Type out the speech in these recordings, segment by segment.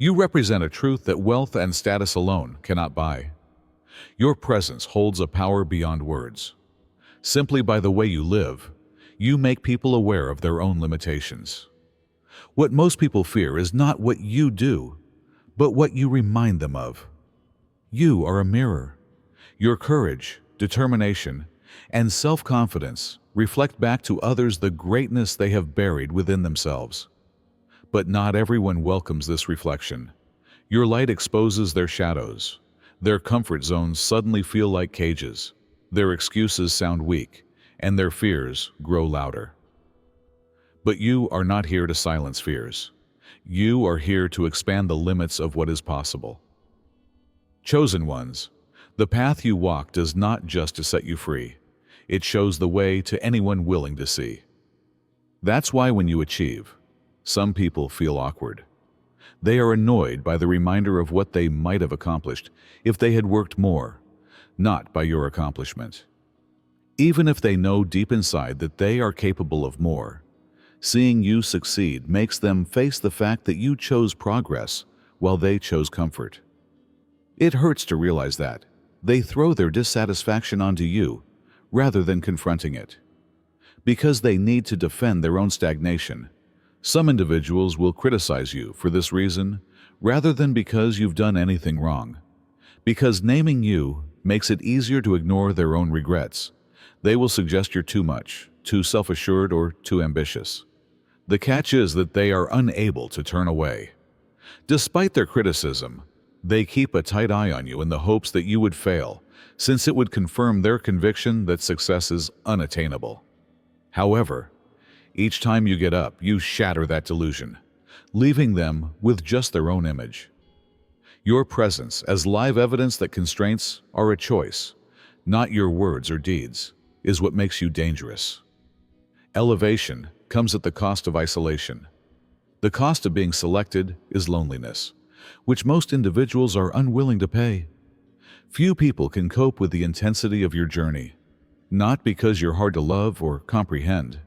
You represent a truth that wealth and status alone cannot buy. Your presence holds a power beyond words. Simply by the way you live, you make people aware of their own limitations. What most people fear is not what you do, but what you remind them of. You are a mirror. Your courage, determination, and self-confidence reflect back to others the greatness they have buried within themselves. But not everyone welcomes this reflection. Your light exposes their shadows. Their comfort zones suddenly feel like cages. Their excuses sound weak, and their fears grow louder. But you are not here to silence fears. You are here to expand the limits of what is possible. Chosen ones, the path you walk does not just to set you free. It shows the way to anyone willing to see. That's why when you achieve, some people feel awkward. They are annoyed by the reminder of what they might have accomplished if they had worked more, not by your accomplishment. Even if they know deep inside that they are capable of more, seeing you succeed makes them face the fact that you chose progress while they chose comfort. It hurts to realize that they throw their dissatisfaction onto you rather than confronting it. Because they need to defend their own stagnation, some individuals will criticize you for this reason rather than because you've done anything wrong. Because naming you makes it easier to ignore their own regrets. They will suggest you're too much, too self-assured, or too ambitious. The catch is that they are unable to turn away. Despite their criticism, they keep a tight eye on you in the hopes that you would fail, since it would confirm their conviction that success is unattainable. However, each time you get up, you shatter that delusion, leaving them with just their own image. Your presence as live evidence that constraints are a choice, not your words or deeds, is what makes you dangerous. Elevation comes at the cost of isolation. The cost of being selected is loneliness, which most individuals are unwilling to pay. Few people can cope with the intensity of your journey, not because you're hard to love or comprehend.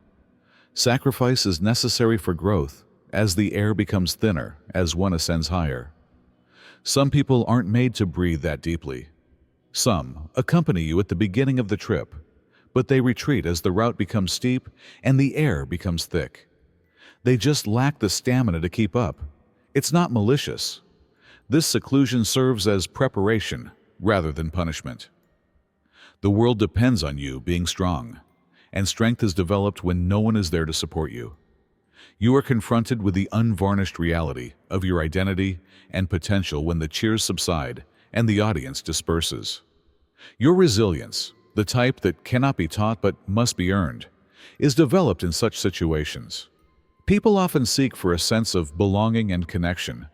Sacrifice is necessary for growth, as the air becomes thinner as one ascends higher. Some people aren't made to breathe that deeply. Some accompany you at the beginning of the trip, but they retreat as the route becomes steep and the air becomes thick. They just lack the stamina to keep up. It's not malicious. This seclusion serves as preparation rather than punishment. The world depends on you being strong, and strength is developed when no one is there to support you. You are confronted with the unvarnished reality of your identity and potential when the cheers subside and the audience disperses. Your resilience, the type that cannot be taught but must be earned, is developed in such situations. People often seek for a sense of belonging and connection,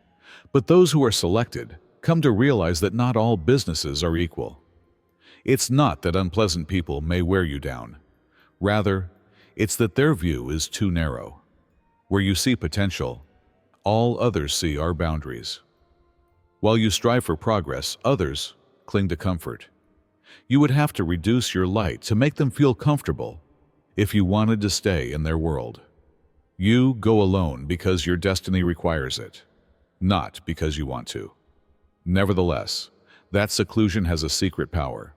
but those who are selected come to realize that not all businesses are equal. It's not that unpleasant people may wear you down. Rather, it's that their view is too narrow. Where you see potential, all others see are boundaries. While you strive for progress, others cling to comfort. You would have to reduce your light to make them feel comfortable if you wanted to stay in their world. You go alone because your destiny requires it, not because you want to. Nevertheless, that seclusion has a secret power.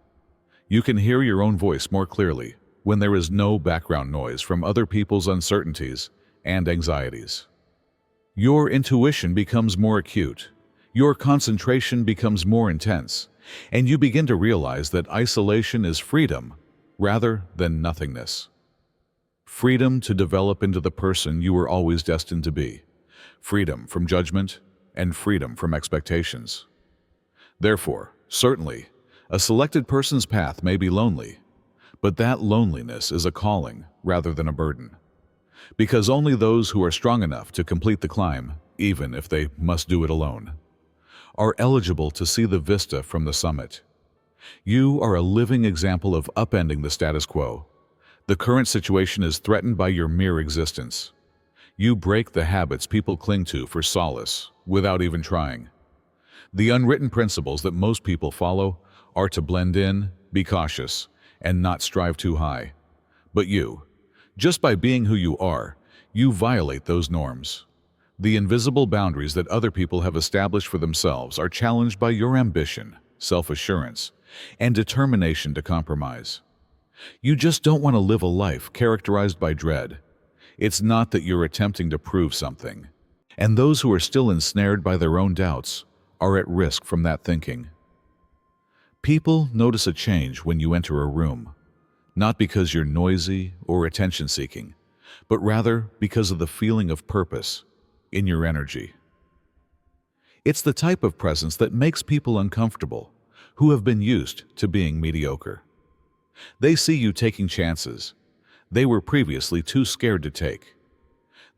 You can hear your own voice more clearly when there is no background noise from other people's uncertainties and anxieties. Your intuition becomes more acute, your concentration becomes more intense, and you begin to realize that isolation is freedom rather than nothingness. Freedom to develop into the person you were always destined to be, freedom from judgment, and freedom from expectations. Therefore, certainly, a selected person's path may be lonely, but that loneliness is a calling rather than a burden. Because only those who are strong enough to complete the climb, even if they must do it alone, are eligible to see the vista from the summit. You are a living example of upending the status quo. The current situation is threatened by your mere existence. You break the habits people cling to for solace without even trying. The unwritten principles that most people follow are to blend in, be cautious, and not strive too high. But you, just by being who you are, you violate those norms. The invisible boundaries that other people have established for themselves are challenged by your ambition, self-assurance, and determination to compromise. You just don't want to live a life characterized by dread. It's not that you're attempting to prove something. And those who are still ensnared by their own doubts are at risk from that thinking. People notice a change when you enter a room, not because you're noisy or attention-seeking, but rather because of the feeling of purpose in your energy. It's the type of presence that makes people uncomfortable, who have been used to being mediocre. They see you taking chances they were previously too scared to take.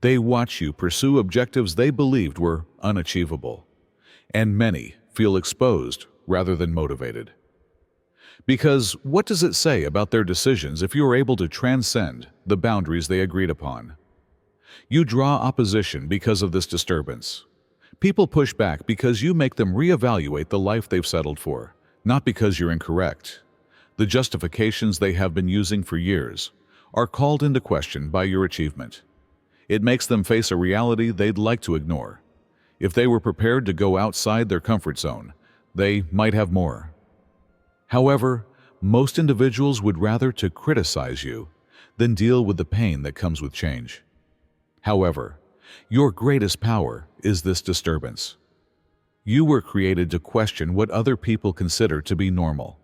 They watch you pursue objectives they believed were unachievable, and many feel exposed rather than motivated. Because what does it say about their decisions if you are able to transcend the boundaries they agreed upon? You draw opposition because of this disturbance. People push back because you make them reevaluate the life they've settled for, not because you're incorrect. The justifications they have been using for years are called into question by your achievement. It makes them face a reality they'd like to ignore. If they were prepared to go outside their comfort zone, they might have more. However, most individuals would rather to criticize you than deal with the pain that comes with change. However, your greatest power is this disturbance. You were created to question what other people consider to be normal,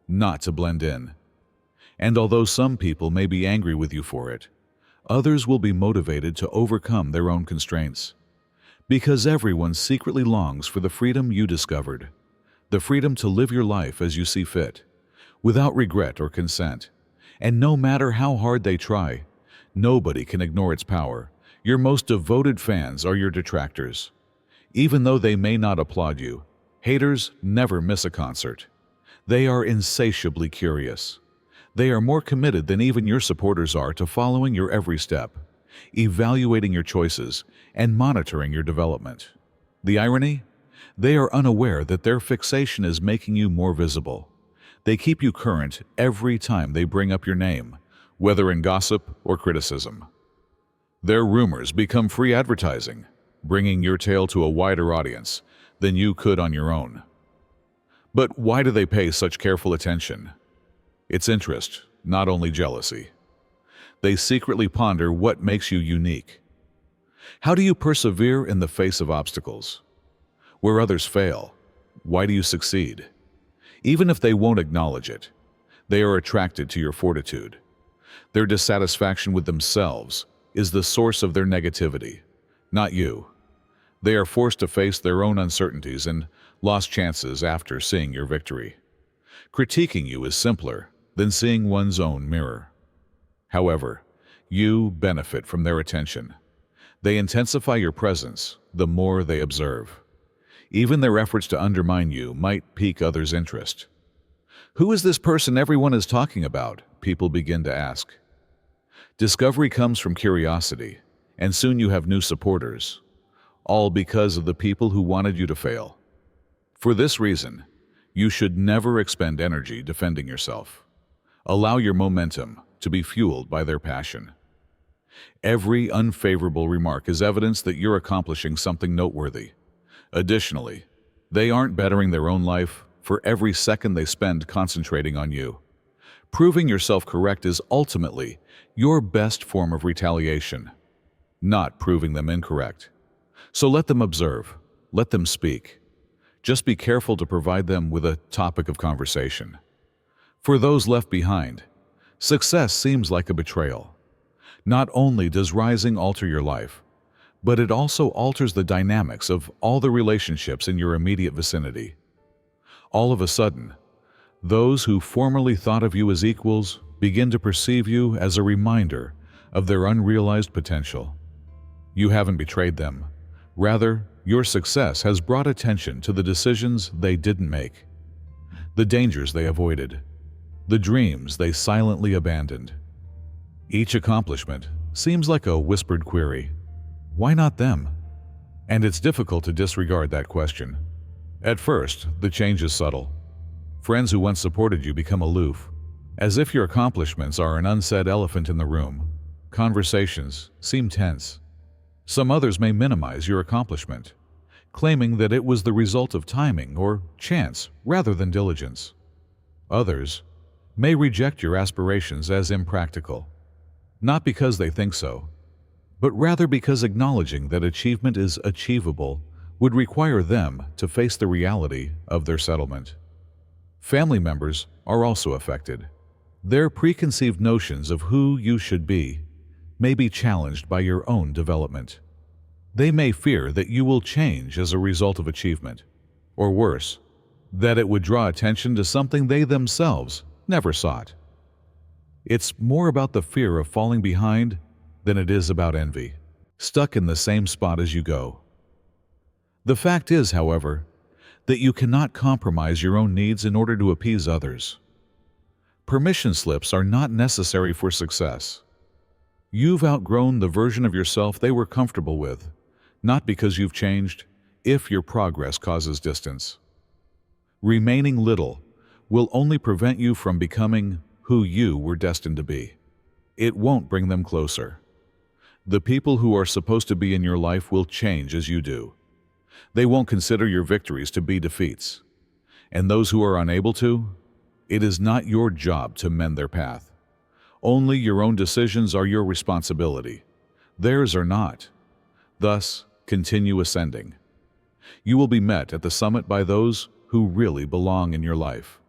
not to blend in. And although some people may be angry with you for it, others will be motivated to overcome their own constraints. Because everyone secretly longs for the freedom you discovered, the freedom to live your life as you see fit, without regret or consent. And no matter how hard they try, nobody can ignore its power. Your most devoted fans are your detractors. Even though they may not applaud you, haters never miss a concert. They are insatiably curious. They are more committed than even your supporters are to following your every step, evaluating your choices, and monitoring your development. The irony? They are unaware that their fixation is making you more visible. They keep you current every time they bring up your name, whether in gossip or criticism. Their rumors become free advertising, bringing your tale to a wider audience than you could on your own. But why do they pay such careful attention? It's interest, not only jealousy. They secretly ponder what makes you unique. How do you persevere in the face of obstacles? Where others fail, why do you succeed? Even if they won't acknowledge it, they are attracted to your fortitude. Their dissatisfaction with themselves is the source of their negativity, not you. They are forced to face their own uncertainties and lost chances after seeing your victory. Critiquing you is simpler than seeing one's own mirror. However, you benefit from their attention. They intensify your presence the more they observe. Even their efforts to undermine you might pique others' interest. Who is this person everyone is talking about? People begin to ask. Discovery comes from curiosity, and soon you have new supporters, all because of the people who wanted you to fail. For this reason, you should never expend energy defending yourself. Allow your momentum to be fueled by their passion. Every unfavorable remark is evidence that you're accomplishing something noteworthy. Additionally, they aren't bettering their own life for every second they spend concentrating on you. Proving yourself correct is ultimately your best form of retaliation, not proving them incorrect. So let them observe, let them speak. Just be careful to provide them with a topic of conversation. For those left behind, success seems like a betrayal. Not only does rising alter your life, but it also alters the dynamics of all the relationships in your immediate vicinity. All of a sudden, those who formerly thought of you as equals begin to perceive you as a reminder of their unrealized potential. You haven't betrayed them. Rather, your success has brought attention to the decisions they didn't make, the dangers they avoided, the dreams they silently abandoned. Each accomplishment seems like a whispered query. Why not them? And it's difficult to disregard that question. At first, the change is subtle. Friends who once supported you become aloof, as if your accomplishments are an unsaid elephant in the room. Conversations seem tense. Some others may minimize your accomplishment, claiming that it was the result of timing or chance rather than diligence. Others may reject your aspirations as impractical, not because they think so, but rather because acknowledging that achievement is achievable would require them to face the reality of their settlement. Family members are also affected. Their preconceived notions of who you should be may be challenged by your own development. They may fear that you will change as a result of achievement, or worse, that it would draw attention to something they themselves never sought. It's more about the fear of falling behind than it is about envy, stuck in the same spot as you go. The fact is, however, that you cannot compromise your own needs in order to appease others. Permission slips are not necessary for success. You've outgrown the version of yourself they were comfortable with, not because you've changed, if your progress causes distance. Remaining little will only prevent you from becoming who you were destined to be. It won't bring them closer. The people who are supposed to be in your life will change as you do. They won't consider your victories to be defeats. And those who are unable to, it is not your job to mend their path. Only your own decisions are your responsibility. Theirs are not. Thus, continue ascending. You will be met at the summit by those who really belong in your life.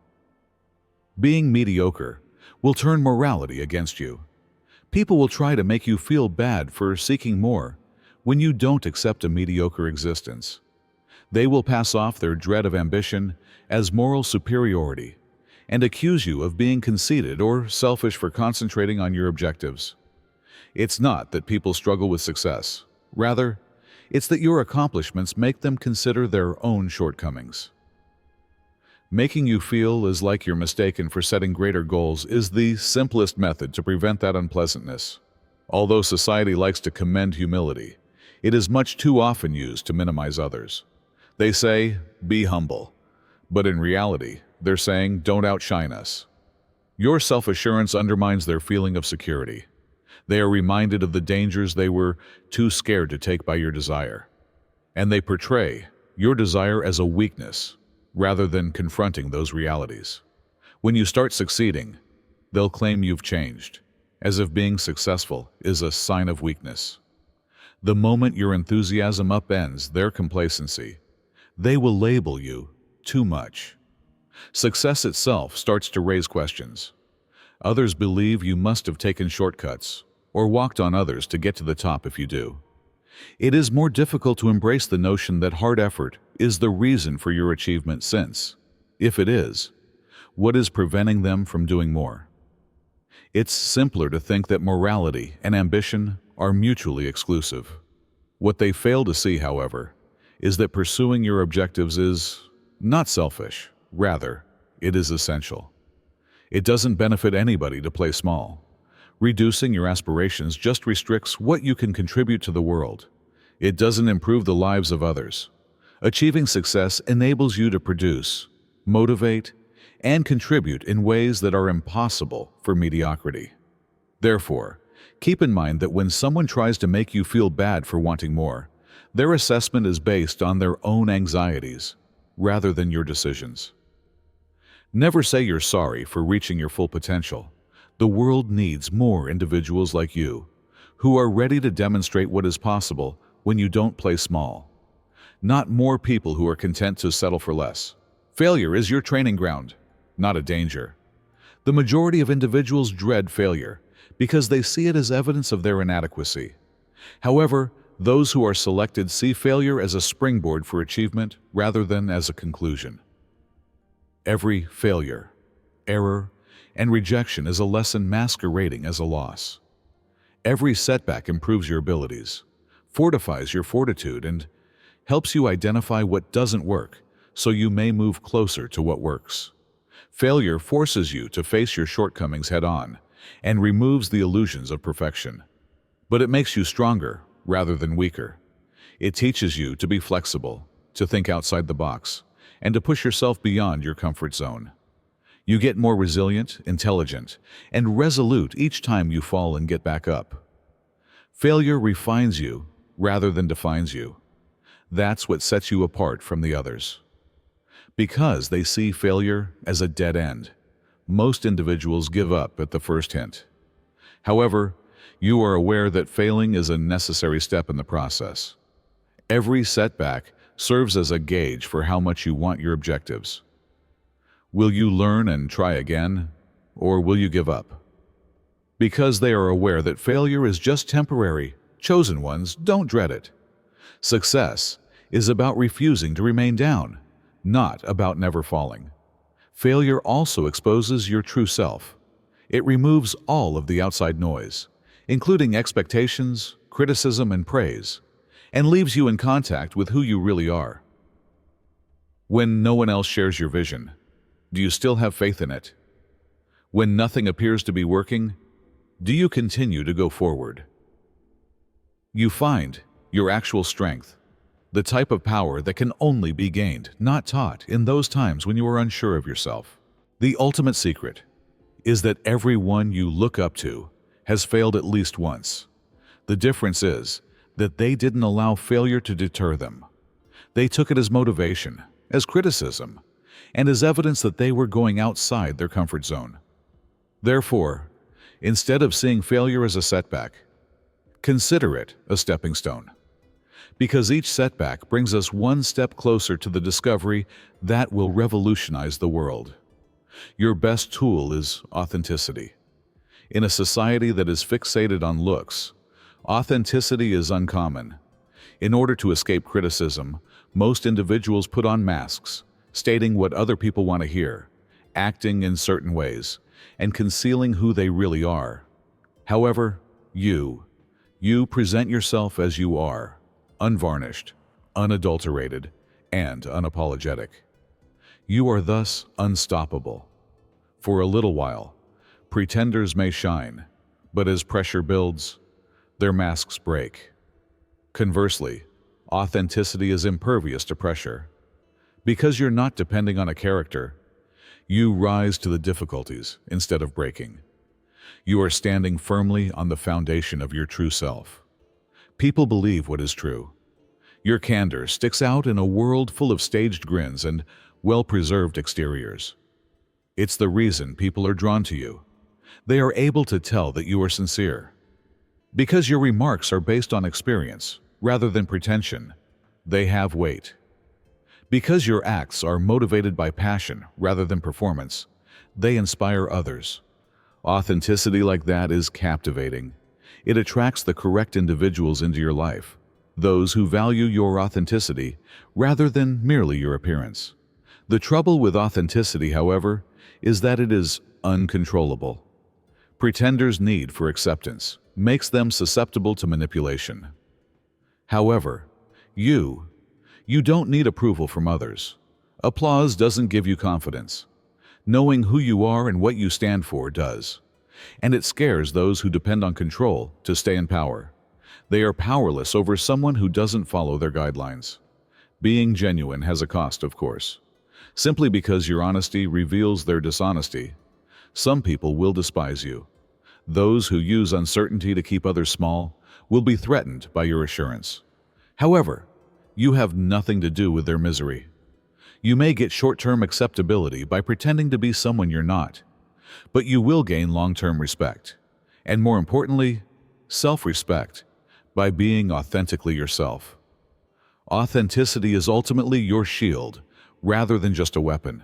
Being mediocre will turn morality against you. People will try to make you feel bad for seeking more when you don't accept a mediocre existence. They will pass off their dread of ambition as moral superiority and accuse you of being conceited or selfish for concentrating on your objectives. It's not that people struggle with success. Rather, it's that your accomplishments make them consider their own shortcomings. Making you feel as like you're mistaken for setting greater goals is the simplest method to prevent that unpleasantness. Although society likes to commend humility, it is much too often used to minimize others. They say, be humble. But in reality, they're saying, don't outshine us. Your self-assurance undermines their feeling of security. They are reminded of the dangers they were too scared to take by your desire. And they portray your desire as a weakness, rather than confronting those realities. When you start succeeding, they'll claim you've changed, as if being successful is a sign of weakness. The moment your enthusiasm upends their complacency, they will label you too much. Success itself starts to raise questions. Others believe you must have taken shortcuts or walked on others to get to the top if you do. It is more difficult to embrace the notion that hard effort is the reason for your achievement since, if it is, what is preventing them from doing more? It's simpler to think that morality and ambition are mutually exclusive. What they fail to see, however, is that pursuing your objectives is not selfish. Rather, it is essential. It doesn't benefit anybody to play small. Reducing your aspirations just restricts what you can contribute to the world. It doesn't improve the lives of others. Achieving success enables you to produce, motivate, and contribute in ways that are impossible for mediocrity. Therefore, keep in mind that when someone tries to make you feel bad for wanting more, their assessment is based on their own anxieties rather than your decisions. Never say you're sorry for reaching your full potential. The world needs more individuals like you, who are ready to demonstrate what is possible when you don't play small. Not more people who are content to settle for less. Failure is your training ground, not a danger. The majority of individuals dread failure because they see it as evidence of their inadequacy. However, those who are selected see failure as a springboard for achievement rather than as a conclusion. Every failure, error, and rejection is a lesson masquerading as a loss. Every setback improves your abilities, fortifies your fortitude, and helps you identify what doesn't work so you may move closer to what works. Failure forces you to face your shortcomings head-on and removes the illusions of perfection. But it makes you stronger rather than weaker. It teaches you to be flexible, to think outside the box, and to push yourself beyond your comfort zone. You get more resilient, intelligent, and resolute each time you fall and get back up. Failure refines you rather than defines you. That's what sets you apart from the others. Because they see failure as a dead end, most individuals give up at the first hint. However, you are aware that failing is a necessary step in the process. Every setback serves as a gauge for how much you want your objectives. Will you learn and try again, or will you give up? Because they are aware that failure is just temporary, chosen ones don't dread it. Success is about refusing to remain down, not about never falling. Failure also exposes your true self. It removes all of the outside noise, including expectations, criticism, and praise, and leaves you in contact with who you really are. When no one else shares your vision, do you still have faith in it? When nothing appears to be working, do you continue to go forward? You find your actual strength, the type of power that can only be gained, not taught, in those times when you are unsure of yourself. The ultimate secret is that everyone you look up to has failed at least once. The difference is that they didn't allow failure to deter them. They took it as motivation, as criticism, and as evidence that they were going outside their comfort zone. Therefore, instead of seeing failure as a setback, consider it a stepping stone. Because each setback brings us one step closer to the discovery that will revolutionize the world. Your best tool is authenticity. In a society that is fixated on looks, authenticity is uncommon. In order to escape criticism, most individuals put on masks, stating what other people want to hear, acting in certain ways, and concealing who they really are. However, you present yourself as you are, unvarnished, unadulterated, and unapologetic. You are thus unstoppable. For a little while, pretenders may shine, but as pressure builds, their masks break. Conversely, authenticity is impervious to pressure. Because you're not depending on a character, you rise to the difficulties instead of breaking. You are standing firmly on the foundation of your true self. People believe what is true. Your candor sticks out in a world full of staged grins and well-preserved exteriors. It's the reason people are drawn to you. They are able to tell that you are sincere. Because your remarks are based on experience rather than pretension, they have weight. Because your acts are motivated by passion rather than performance, they inspire others. Authenticity like that is captivating. It attracts the correct individuals into your life, those who value your authenticity rather than merely your appearance. The trouble with authenticity, however, is that it is uncontrollable. Pretenders' need for acceptance makes them susceptible to manipulation. However, you don't need approval from others. Applause doesn't give you confidence. Knowing who you are and what you stand for does. And it scares those who depend on control to stay in power. They are powerless over someone who doesn't follow their guidelines. Being genuine has a cost, of course. Simply because your honesty reveals their dishonesty, some people will despise you. Those who use uncertainty to keep others small will be threatened by your assurance. However, you have nothing to do with their misery. You may get short-term acceptability by pretending to be someone you're not, but you will gain long-term respect, and more importantly, self-respect, by being authentically yourself. Authenticity is ultimately your shield, rather than just a weapon.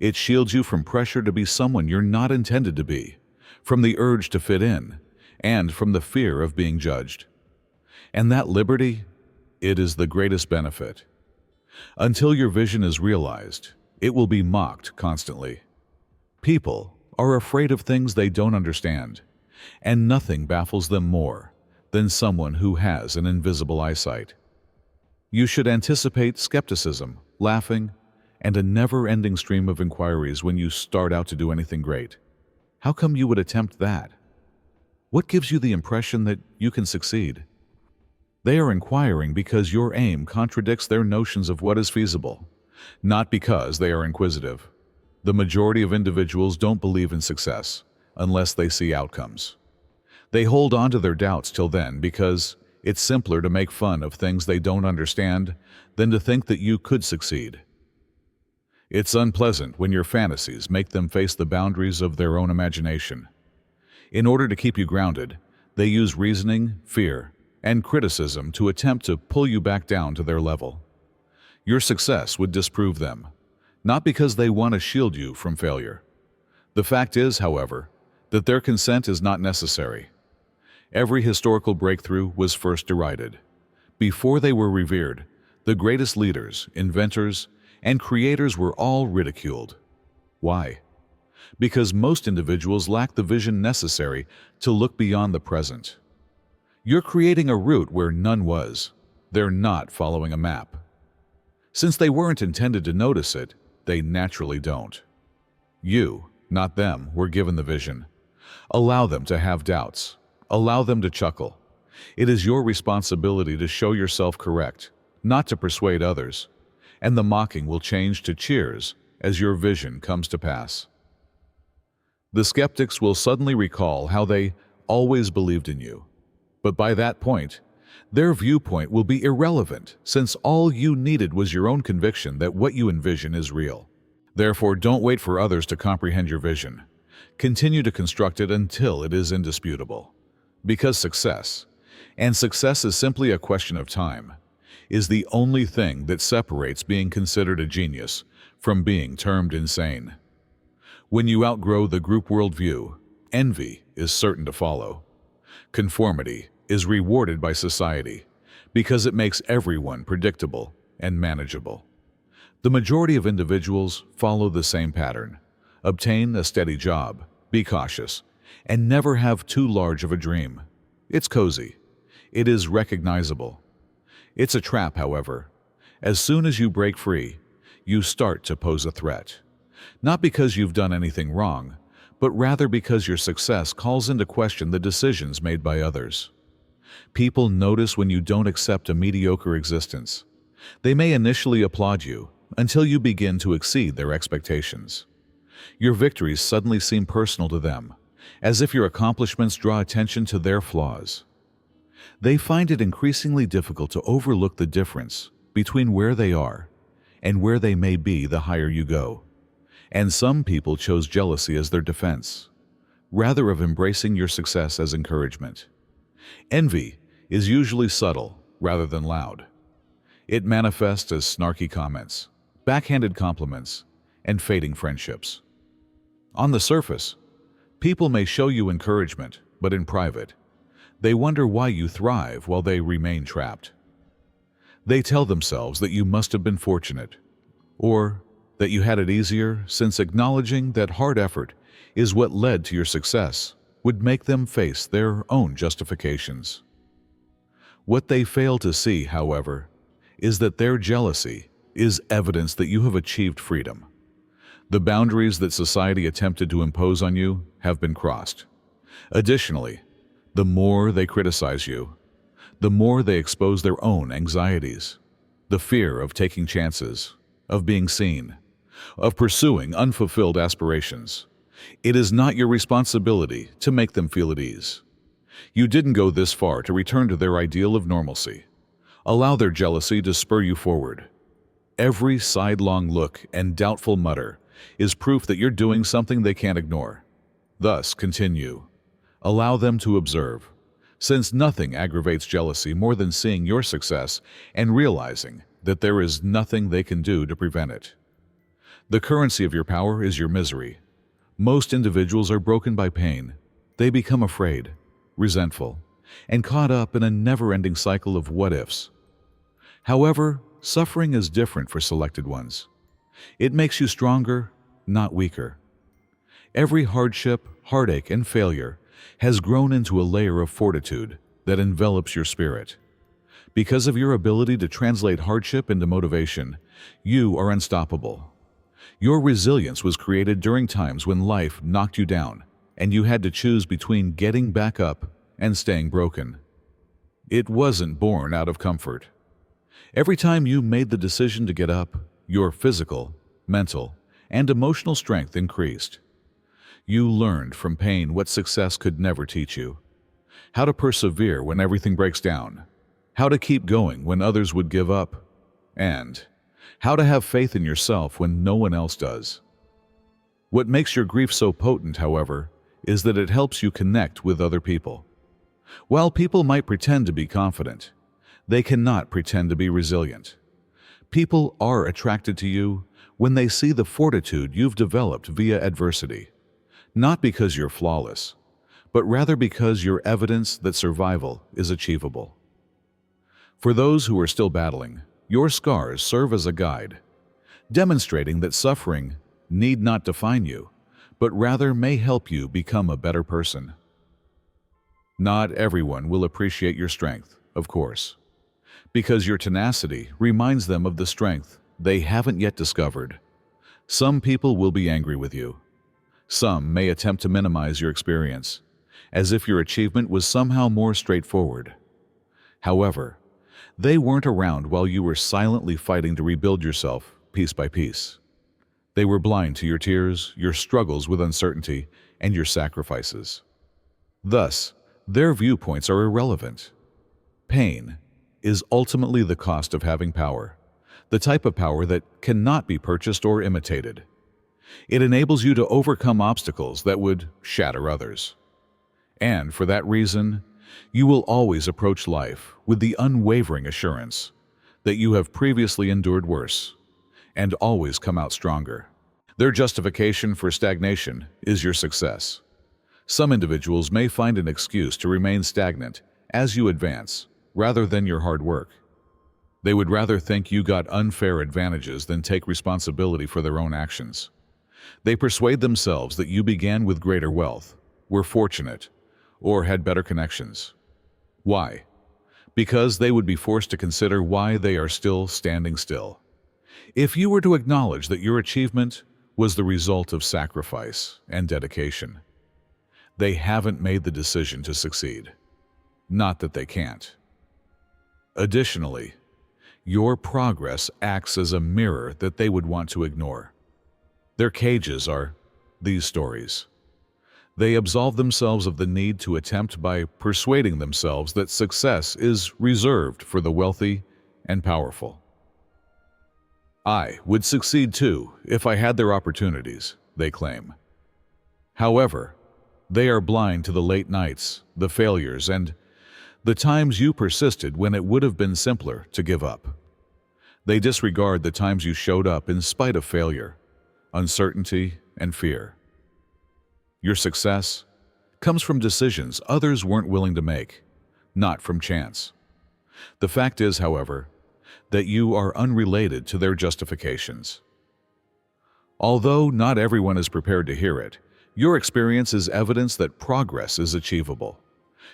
It shields you from pressure to be someone you're not intended to be, from the urge to fit in, and from the fear of being judged. And that liberty, it is the greatest benefit. Until your vision is realized, it will be mocked constantly. People are afraid of things they don't understand, and nothing baffles them more than someone who has an invisible eyesight. You should anticipate skepticism, laughing, and a never-ending stream of inquiries when you start out to do anything great. How come you would attempt that? What gives you the impression that you can succeed? They are inquiring because your aim contradicts their notions of what is feasible, not because they are inquisitive. The majority of individuals don't believe in success unless they see outcomes. They hold on to their doubts till then because It's simpler to make fun of things they don't understand than to think that you could succeed. It's unpleasant when your fantasies make them face the boundaries of their own imagination. In order to keep you grounded, they use reasoning, fear, and criticism to attempt to pull you back down to their level. Your success would disprove them, not because they want to shield you from failure. The fact is, however, that their consent is not necessary. Every historical breakthrough was first derided. Before they were revered, the greatest leaders, inventors, and creators were all ridiculed. Why? Because most individuals lack the vision necessary to look beyond the present. You're creating a route where none was. They're not following a map. Since they weren't intended to notice it, they naturally don't. You, not them, were given the vision. Allow them to have doubts. Allow them to chuckle. It is your responsibility to show yourself correct, not to persuade others, and the mocking will change to cheers as your vision comes to pass. The skeptics will suddenly recall how they always believed in you, but by that point, their viewpoint will be irrelevant since all you needed was your own conviction that what you envision is real. Therefore, don't wait for others to comprehend your vision. Continue to construct it until it is indisputable. Because success, and success is simply a question of time, is the only thing that separates being considered a genius from being termed insane. When you outgrow the group worldview, envy is certain to follow. Conformity is rewarded by society because it makes everyone predictable and manageable. The majority of individuals follow the same pattern. Obtain a steady job, be cautious, and never have too large of a dream. It's cozy. It is recognizable. It's a trap, however. As soon as you break free, you start to pose a threat. Not because you've done anything wrong, but rather because your success calls into question the decisions made by others. People notice when you don't accept a mediocre existence. They may initially applaud you until you begin to exceed their expectations. Your victories suddenly seem personal to them, as if your accomplishments draw attention to their flaws. They find it increasingly difficult to overlook the difference between where they are and where they may be the higher you go. And some people chose jealousy as their defense, rather of embracing your success as encouragement. Envy is usually subtle rather than loud. It manifests as snarky comments, backhanded compliments, and fading friendships. On the surface, people may show you encouragement, but in private, they wonder why you thrive while they remain trapped. They tell themselves that you must have been fortunate, or that you had it easier, since acknowledging that hard effort is what led to your success would make them face their own justifications. What they fail to see, however, is that their jealousy is evidence that you have achieved freedom. The boundaries that society attempted to impose on you have been crossed. Additionally, the more they criticize you, the more they expose their own anxieties, the fear of taking chances, of being seen, of pursuing unfulfilled aspirations. It is not your responsibility to make them feel at ease. You didn't go this far to return to their ideal of normalcy. Allow their jealousy to spur you forward. Every sidelong look and doubtful mutter is proof that you're doing something they can't ignore. Thus, continue. Allow them to observe, since nothing aggravates jealousy more than seeing your success and realizing that there is nothing they can do to prevent it. The currency of your power is your misery. Most individuals are broken by pain. They become afraid, resentful, and caught up in a never-ending cycle of what-ifs. However, suffering is different for selected ones. It makes you stronger, not weaker. Every hardship, heartache, and failure has grown into a layer of fortitude that envelops your spirit. Because of your ability to translate hardship into motivation, you are unstoppable. Your resilience was created during times when life knocked you down, and you had to choose between getting back up and staying broken. It wasn't born out of comfort. Every time you made the decision to get up, your physical, mental, and emotional strength increased. You learned from pain what success could never teach you: how to persevere when everything breaks down, how to keep going when others would give up, and how to have faith in yourself when no one else does. What makes your grief so potent, however, is that it helps you connect with other people. While people might pretend to be confident, they cannot pretend to be resilient. People are attracted to you when they see the fortitude you've developed via adversity, not because you're flawless, but rather because you're evidence that survival is achievable. For those who are still battling, your scars serve as a guide, demonstrating that suffering need not define you, but rather may help you become a better person. Not everyone will appreciate your strength, of course, because your tenacity reminds them of the strength they haven't yet discovered. Some people will be angry with you. Some may attempt to minimize your experience, as if your achievement was somehow more straightforward. However, they weren't around while you were silently fighting to rebuild yourself piece by piece. They were blind to your tears, your struggles with uncertainty, and your sacrifices. Thus, their viewpoints are irrelevant. Pain is ultimately the cost of having power, the type of power that cannot be purchased or imitated. It enables you to overcome obstacles that would shatter others. And for that reason, you will always approach life with the unwavering assurance that you have previously endured worse and always come out stronger. Their justification for stagnation is your success. Some individuals may find an excuse to remain stagnant as you advance, rather than your hard work. They would rather think you got unfair advantages than take responsibility for their own actions. They persuade themselves that you began with greater wealth, were fortunate, or had better connections. Why? Because they would be forced to consider why they are still standing still. If you were to acknowledge that your achievement was the result of sacrifice and dedication, they haven't made the decision to succeed. Not that they can't. Additionally, your progress acts as a mirror that they would want to ignore. Their cages are these stories. They absolve themselves of the need to attempt by persuading themselves that success is reserved for the wealthy and powerful. I would succeed too if I had their opportunities, they claim. However, they are blind to the late nights, the failures, and the times you persisted when it would have been simpler to give up. They disregard the times you showed up in spite of failure, uncertainty, and fear. Your success comes from decisions others weren't willing to make, not from chance. The fact is, however, that you are unrelated to their justifications. Although not everyone is prepared to hear it, your experience is evidence that progress is achievable.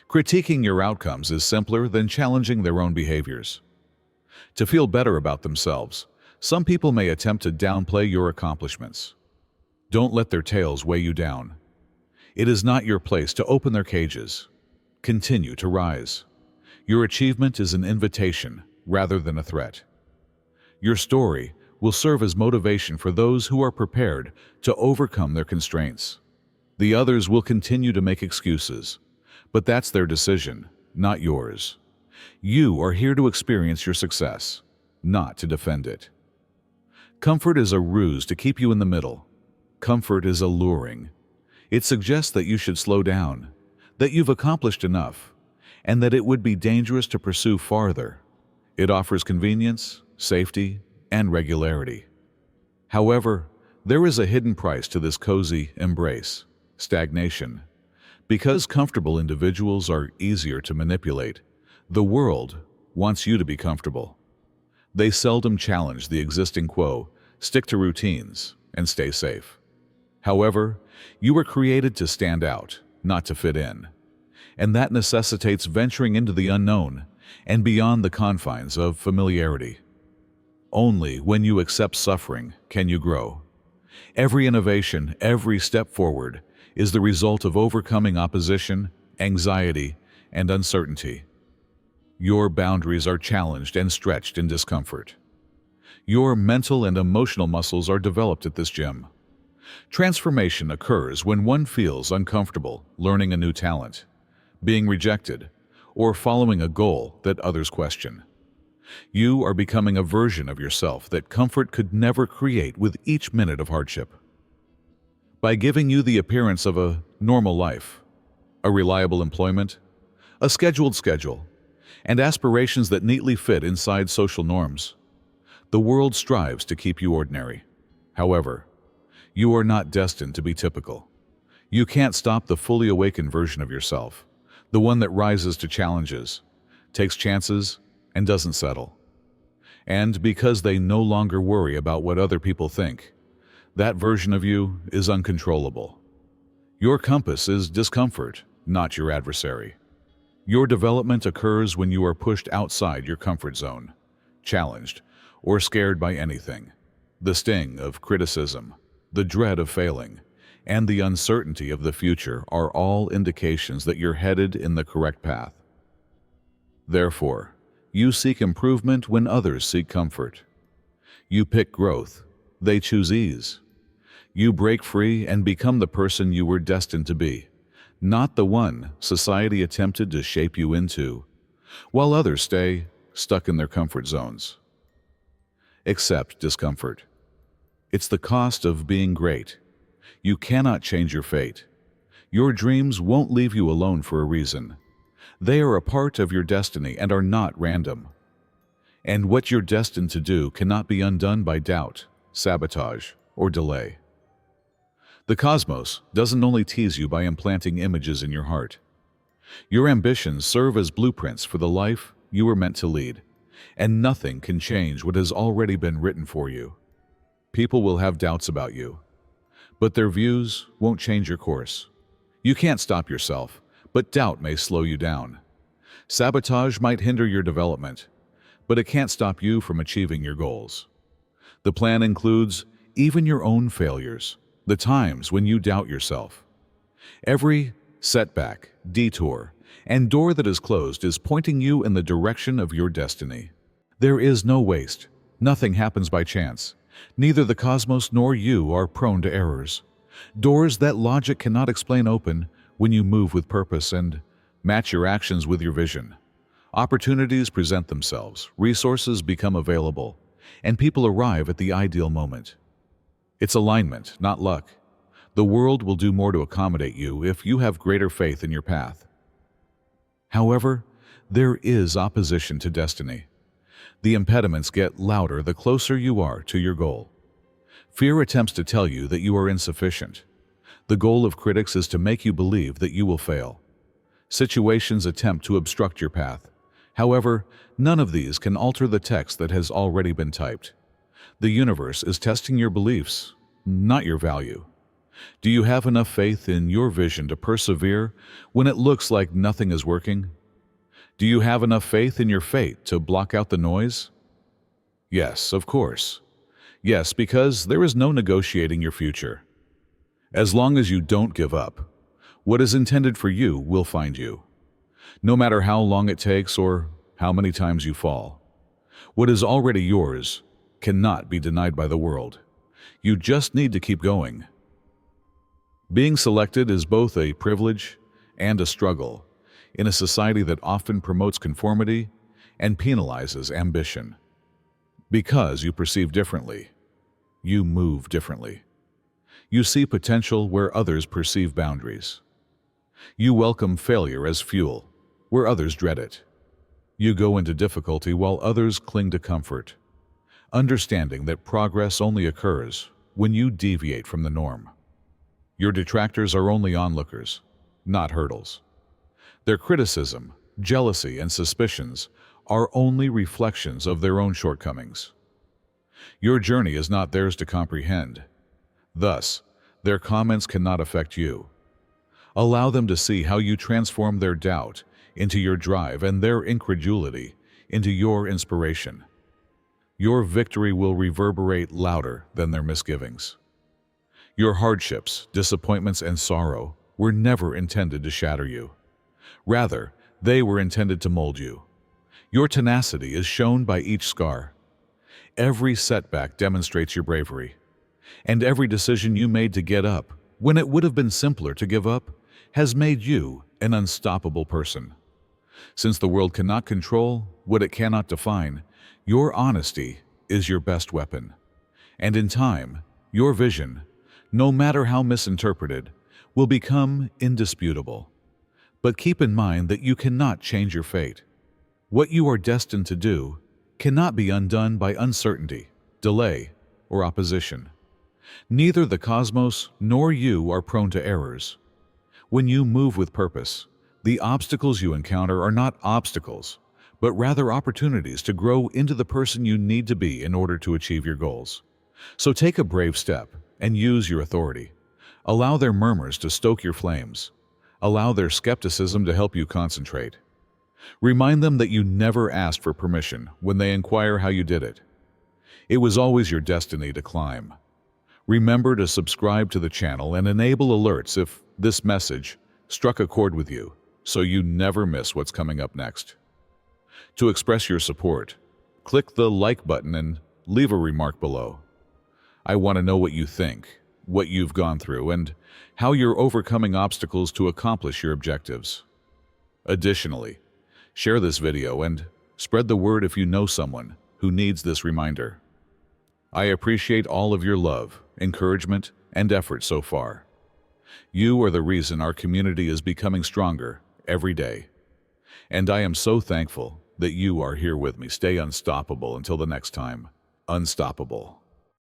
Critiquing your outcomes is simpler than challenging their own behaviors. To feel better about themselves, some people may attempt to downplay your accomplishments. Don't let their tales weigh you down. It is not your place to open their cages. Continue to rise. Your achievement is an invitation rather than a threat. Your story will serve as motivation for those who are prepared to overcome their constraints. The others will continue to make excuses, but that's their decision, not yours. You are here to experience your success, not to defend it. Comfort is a ruse to keep you in the middle. Comfort is alluring. It suggests that you should slow down, that you've accomplished enough, and that it would be dangerous to pursue farther. It offers convenience, safety, and regularity. However, there is a hidden price to this cozy embrace: stagnation. Because comfortable individuals are easier to manipulate, the world wants you to be comfortable. They seldom challenge the existing quo, stick to routines, and stay safe. However, you were created to stand out, not to fit in. And that necessitates venturing into the unknown and beyond the confines of familiarity. Only when you accept suffering can you grow. Every innovation, every step forward, is the result of overcoming opposition, anxiety, and uncertainty. Your boundaries are challenged and stretched in discomfort. Your mental and emotional muscles are developed at this gym. Transformation occurs when one feels uncomfortable learning a new talent, being rejected, or following a goal that others question. You are becoming a version of yourself that comfort could never create with each minute of hardship. By giving you the appearance of a normal life, a reliable employment, a scheduled schedule, and aspirations that neatly fit inside social norms, the world strives to keep you ordinary. However, you are not destined to be typical. You can't stop the fully awakened version of yourself, the one that rises to challenges, takes chances, and doesn't settle. And because they no longer worry about what other people think, that version of you is uncontrollable. Your compass is discomfort, not your adversary. Your development occurs when you are pushed outside your comfort zone, challenged, or scared by anything. The sting of criticism, the dread of failing, and the uncertainty of the future are all indications that you're headed in the correct path. Therefore, you seek improvement when others seek comfort. You pick growth, they choose ease. You break free and become the person you were destined to be, not the one society attempted to shape you into, while others stay stuck in their comfort zones. Accept discomfort. It's the cost of being great. You cannot change your fate. Your dreams won't leave you alone for a reason. They are a part of your destiny and are not random. And what you're destined to do cannot be undone by doubt, sabotage, or delay. The cosmos doesn't only tease you by implanting images in your heart. Your ambitions serve as blueprints for the life you were meant to lead, and nothing can change what has already been written for you. People will have doubts about you, but their views won't change your course. You can't stop yourself, but doubt may slow you down. Sabotage might hinder your development, but it can't stop you from achieving your goals. The plan includes even your own failures, the times when you doubt yourself. Every setback, detour, and door that is closed is pointing you in the direction of your destiny. There is no waste. Nothing happens by chance. Neither the cosmos nor you are prone to errors. Doors that logic cannot explain open when you move with purpose and match your actions with your vision. Opportunities present themselves, resources become available, and people arrive at the ideal moment. It's alignment, not luck. The world will do more to accommodate you if you have greater faith in your path. However, there is opposition to destiny. The impediments get louder the closer you are to your goal. Fear attempts to tell you that you are insufficient. The goal of critics is to make you believe that you will fail. Situations attempt to obstruct your path. However, none of these can alter the text that has already been typed. The universe is testing your beliefs, not your value. Do you have enough faith in your vision to persevere when it looks like nothing is working? Do you have enough faith in your fate to block out the noise? Yes, of course. Yes, because there is no negotiating your future. As long as you don't give up, what is intended for you will find you. No matter how long it takes or how many times you fall. What is already yours cannot be denied by the world. You just need to keep going. Being selected is both a privilege and a struggle in a society that often promotes conformity and penalizes ambition. Because you perceive differently, you move differently. You see potential where others perceive boundaries. You welcome failure as fuel where others dread it. You go into difficulty while others cling to comfort, understanding that progress only occurs when you deviate from the norm. Your detractors are only onlookers, not hurdles. Their criticism, jealousy, and suspicions are only reflections of their own shortcomings. Your journey is not theirs to comprehend. Thus, their comments cannot affect you. Allow them to see how you transform their doubt into your drive and their incredulity into your inspiration. Your victory will reverberate louder than their misgivings. Your hardships, disappointments, and sorrow were never intended to shatter you. Rather, they were intended to mold you. Your tenacity is shown by each scar. Every setback demonstrates your bravery. And every decision you made to get up, when it would have been simpler to give up, has made you an unstoppable person. Since the world cannot control what it cannot define, your honesty is your best weapon. And in time, your vision, no matter how misinterpreted, will become indisputable. But keep in mind that you cannot change your fate. What you are destined to do cannot be undone by uncertainty, delay, or opposition. Neither the cosmos nor you are prone to errors. When you move with purpose, the obstacles you encounter are not obstacles, but rather opportunities to grow into the person you need to be in order to achieve your goals. So take a brave step and use your authority. Allow their murmurs to stoke your flames. Allow their skepticism to help you concentrate. Remind them that you never asked for permission when they inquire how you did it. It was always your destiny to climb. Remember to subscribe to the channel and enable alerts if this message struck a chord with you, so you never miss what's coming up next. To express your support, click the like button and leave a remark below. I want to know what you think, what you've gone through, and how you're overcoming obstacles to accomplish your objectives. Additionally, share this video and spread the word if you know someone who needs this reminder. I appreciate all of your love, encouragement, and effort so far. You are the reason our community is becoming stronger every day. And I am so thankful that you are here with me. Stay unstoppable until the next time. Unstoppable.